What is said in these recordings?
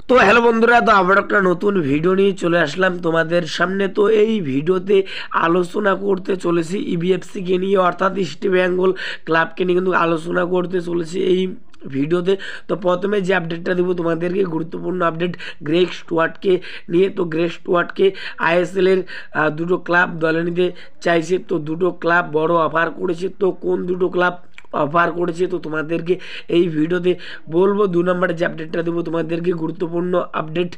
তো হ্যালো বন্ধুরা, তো আবার একটা নতুন ভিডিও নিয়ে চলে আসলাম তোমাদের সামনে। তো এই ভিডিওতে আলোচনা করতে চলেছি ইবিএফসি কে নিয়ে, অর্থাৎ ইস্ট বেঙ্গল ক্লাবকে নিয়ে কিন্তু আলোচনা করতে চলেছি এই ভিডিওতে। তো প্রথমে যে আপডেটটা দেবো তোমাদেরকে, গুরুত্বপূর্ণ আপডেট গ্রেগ স্টুয়ার্টকে নিয়ে। তো গ্রেগ স্টুয়ার্টকে আইএসএল এর দুটো ক্লাব দলে নিতে চাইছে। তো দুটো ক্লাব বড় অফার করেছে। তো কোন দুটো ক্লাব অফার করেছে তো তোমাদেরকে এই ভিডিওতে বলবো। 2 নম্বরে যে আপডেটটা দেবো তোমাদেরকে, গুরুত্বপূর্ণ আপডেট,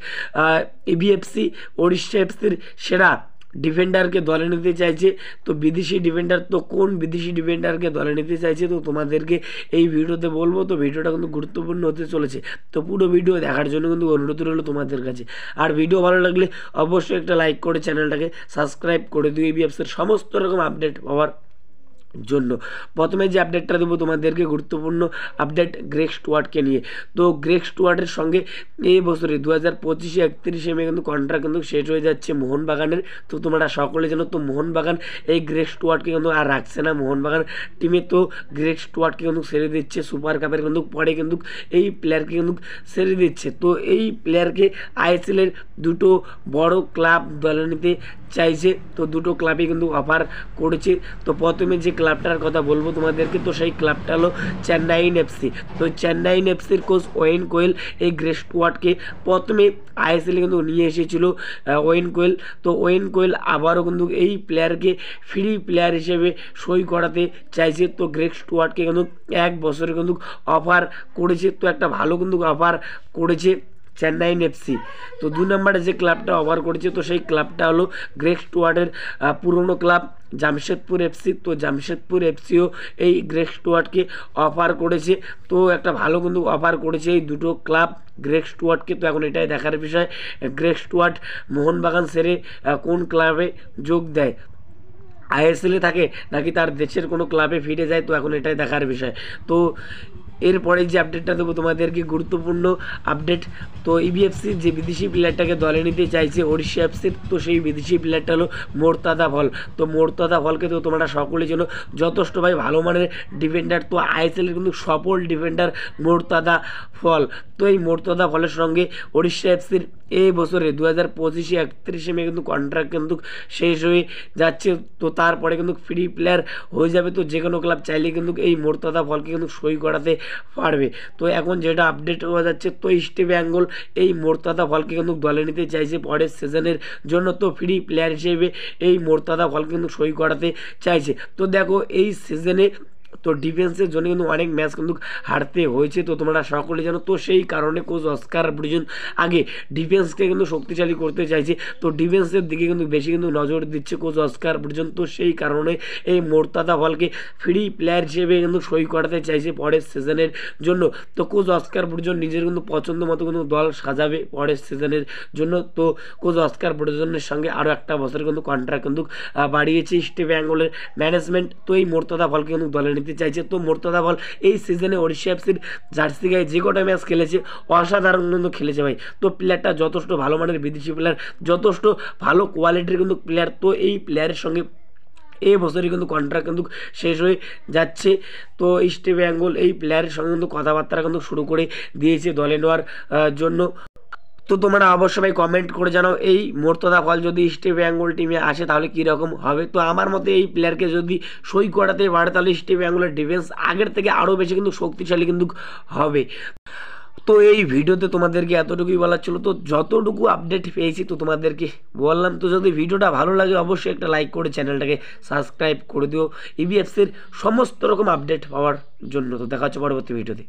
ইবিএফসি ওড়িশা এফসির সেরা ডিফেন্ডারকে দলে নিতে চাইছে। তো বিদেশি ডিফেন্ডার, তো কোন বিদেশি ডিফেন্ডারকে দলে নিতে চাইছে তো তোমাদেরকে এই ভিডিওতে বলবো। তো ভিডিওটা কিন্তু গুরুত্বপূর্ণ হতে চলেছে, তো পুরো ভিডিও দেখার জন্য কিন্তু অনুরোধ রইল তোমাদের কাছে। আর ভিডিও ভালো লাগলে অবশ্যই একটা লাইক করে চ্যানেলটাকে সাবস্ক্রাইব করে দিও ইবিএফসির সমস্ত রকম আপডেট পাওয়ার জন্য। প্রথমে যে আপডেটটা দেবো তোমাদেরকে, গুরুত্বপূর্ণ আপডেট গ্রেগ স্টুয়ার্টকে নিয়ে। তো গ্রেগ স্টুয়ার্টের সঙ্গে এই বছরে 2025 31 মে কিন্তু কন্ট্রাক্ট কিন্তু শেষ হয়ে যাচ্ছে মোহনবাগানের। তো তোমরা সকলে জানো, তো মোহনবাগান এই গ্রেগ স্টুয়ার্টকে কিন্তু আর রাখছে না মোহনবাগান টিমে। তো গ্রেগ স্টুয়ার্টকে কিন্তু ছেড়ে দিচ্ছে সুপার কাপের কিন্তু পরে কিন্তু এই প্লেয়ারকে কিন্তু ছেড়ে দিচ্ছে। তো এই প্লেয়ারকে আইএসএল এর দুটো বড় ক্লাব দলে নিতে চাইছে। তো দুটো ক্লাবই কিন্তু অফার করেছে। তো প্রথমে যে ক্লাবটার কথা বলবো তোমাদেরকে, তো সেই ক্লাবটা হলো চেন্নাইন এফসি। তো চেন্নাইন এফসির কোচ ওয়েন কোয়েল এই গ্রেগ স্টুয়ার্টকে প্রথমে আইএসএল কিন্তু নিয়ে এসেছিল ওয়েন কোয়েল। তো ওয়েন কোয়েল আবারও কিন্তু এই প্লেয়ারকে ফ্রি প্লেয়ার হিসেবে সই করাতে চাইছে। তো গ্রেগ স্টুয়ার্টকে কিন্তু 1 বছরে কিন্তু অফার করেছে। তো একটা ভালো কিন্তু অফার করেছে চেন্নাইন এফসি। তো 2 নম্বরে যে ক্লাবটা অফার করেছে তো সেই ক্লাবটা হলো গ্রেগ স্টুয়ার্টের পুরনো ক্লাব জামশেদপুর এফসি। তো জামশেদপুর এফসিও এই গ্রেগ স্টুয়ার্টকে অফার করেছে। তো একটা ভালো কিন্তু অফার করেছে এই দুটো ক্লাব গ্রেগ স্টুয়ার্টকে। তো এখন এটাই দেখার বিষয়, গ্রেগ স্টুয়ার্ট মোহনবাগান ছেড়ে কোন ক্লাবে যোগ দেয়, আইএসএলে থাকে নাকি তার দেশের কোনো ক্লাবে ফিরে যায়। তো এখন এটাই দেখার বিষয়। তো এরপরে যে আপডেটটা দেবো তোমাদেরকে, গুরুত্বপূর্ণ আপডেট, তো ইবিএফসির যে বিদেশি প্লেয়ারটাকে দলে নিতে চাইছে ওড়িশা এফসির, তো সেই বিদেশি প্লেয়ারটা হলো মোর্তাদা ফল। তো মোর্তাদা ফলকে তো তোমরা সকলেই যেন যথেষ্ট ভাই ভালো মানের ডিফেন্ডার। তো আইএসএলের কিন্তু সফল ডিফেন্ডার মোর্তাদা ফল। তো এই মোর্তাদা ফলের সঙ্গে ওড়িশা এফসির এই বছরে 2025 31 মে কিন্তু কন্ট্রাক্ট কিন্তু শেষ হয়ে যাচ্ছে। তো তারপরে কিন্তু ফ্রি প্লেয়ার হয়ে যাবে। তো যে কোনো ক্লাব চাইলে কিন্তু এই মোর্তাদা ফলকে কিন্তু সই করাতে পারবে। তো এখন যেটা আপডেট হওয়া যাচ্ছে, তো ইস্ট বেঙ্গল এই মোর্তাদা ফলকে কিন্তু দলে নিতে চাইছে পরের সিজনের জন্য। তো ফ্রি প্লেয়ার হিসেবে এই মোর্তাদা ফলকে কিন্তু সই করাতে চাইছে। তো দেখো এই সিজনে তো ডিফেন্সের জন্য কিন্তু অনেক ম্যাচ কিন্তু হারতে হয়েছে, তো তোমরা সকলে জানো। তো সেই কারণে কোচ অস্কার ব্রুজন আগে ডিফেন্সকে কিন্তু শক্তিশালী করতে চাইছে। তো ডিফেন্সের দিকে কিন্তু বেশি কিন্তু নজর দিচ্ছে কোচ অস্কার ব্রুজন। তো সেই কারণে এই মোর্তাদা ফলকে ফ্রি প্লেয়ার হিসেবে কিন্তু সই করাতে চাইছে পরের সিজনের জন্য। তো কোচ অস্কার ব্রুজন নিজের কিন্তু পছন্দ মতো কিন্তু দল সাজাবে পরের সিজনের জন্য। তো কোচ অস্কার ব্রুজনের সঙ্গে আরও একটা বছর কিন্তু কন্ট্রাক্ট কিন্তু বাড়িয়েছে ইস্ট বেঙ্গলের ম্যানেজমেন্ট। তো এই মোর্তাদা ফলকে কিন্তু দলে নিতে চাইছে। তো মোর্তাদা ফল এই সিজনে ওড়িশা এফসির জার্সি গায়ে যে কটা ম্যাচ খেলেছে অসাধারণ কিন্তু খেলেছে ভাই। তো প্লেয়ারটা যথেষ্ট ভালো মানের বিদেশি প্লেয়ার, যথেষ্ট ভালো কোয়ালিটির কিন্তু প্লেয়ার। তো এই প্লেয়ারের সঙ্গে এই বছরই কিন্তু কন্ট্রাক্ট কিন্তু শেষ হয়ে যাচ্ছে। তো ইস্ট বেঙ্গল এই প্লেয়ারের সঙ্গে কিন্তু কথাবার্তা কিন্তু শুরু করে দিয়েছে দলে নেওয়ার জন্য। তো তোমরা অবশ্যই ভাই কমেন্ট করে জানাও এই মোর্তাদা ফল যদি ইস্ট বেঙ্গল টিমে আসে তাহলে কীরকম হবে। তো আমার মতে এই প্লেয়ারকে যদি সই করাতে পারে তাহলে ইস্ট বেঙ্গলের ডিফেন্স আগের থেকে আরও বেশি কিন্তু শক্তিশালী কিন্তু হবে। তো এই ভিডিওতে তোমাদেরকে এতটুকুই বলার ছিল। তো যতটুকু আপডেট পেয়েছি তো তোমাদেরকে বললাম। তো যদি ভিডিওটা ভালো লাগে অবশ্যই একটা লাইক করে চ্যানেলটাকে সাবস্ক্রাইব করে দিও ইবিএফসির সমস্ত রকম আপডেট পাওয়ার জন্য। তো দেখা হচ্ছে পরবর্তী ভিডিওতে।